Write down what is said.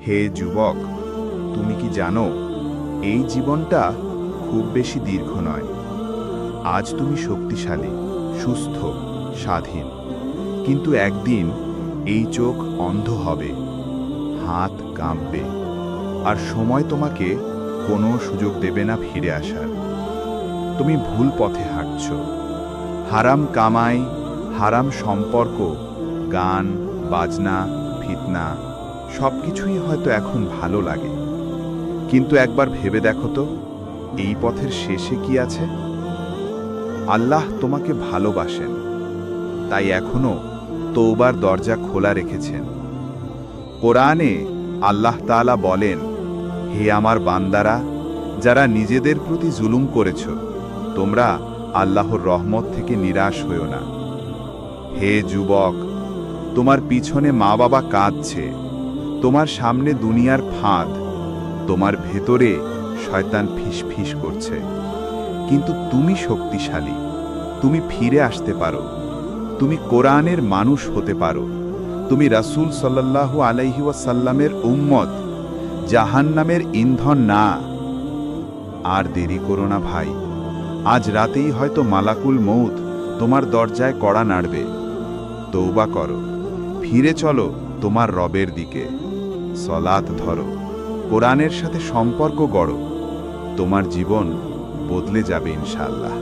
হে যুবক, তুমি কি জানো এই জীবনটা খুব বেশি দীর্ঘ নয়। আজ তুমি শক্তিশালী, সুস্থ, স্বাধীন, কিন্তু একদিন এই চোখ অন্ধ হবে, হাত কাঁপবে, আর সময় তোমাকে কোনো সুযোগ দেবে না ফিরে আসার। তুমি ভুল পথে হাঁটছ। হারাম কামাই, হারাম সম্পর্ক, গান, বাজনা, ফিতনা সবকিছুই হয়তো এখন ভালো লাগে, কিন্তু একবার ভেবে দেখো তো, এই পথের শেষে কি আছে? আল্লাহ তোমাকে ভালোবাসেন, তাই এখনো তওবার দরজা খোলা রেখেছেন। কোরআনে আল্লাহ তাআলা বলেন, হে আমার বান্দারা, যারা নিজেদের প্রতি জুলুম করেছ, তোমরা আল্লাহর রহমত থেকে নিরাশ হইও না। হে যুবক, তোমার পিছনে মা বাবা কাঁদছে, তোমার সামনে দুনিয়ার ফাঁদ, তোমার ভেতরে শয়তান ফিসফিস করছে, কিন্তু তুমি শক্তিশালী, তুমি ফিরে আসতে পারো, তুমি কোরআনের মানুষ হতে পারো, তুমি রাসূল সাল্লাল্লাহু আলাইহি ওয়াসাল্লামের উম্মত, জাহান্নামের ইন্ধন না। আর দেরি করো না ভাই, আজ রাতেই হয়তো মালাকুল মউত তোমার দরজায় কড়া নাড়বে। তওবা করো, ফিরে চলো তোমার রবের দিকে, সলাত ধরো, কোরআনের সাথে সম্পর্ক গড়ো, তোমার জীবন বদলে যাবে ইনশাআল্লাহ।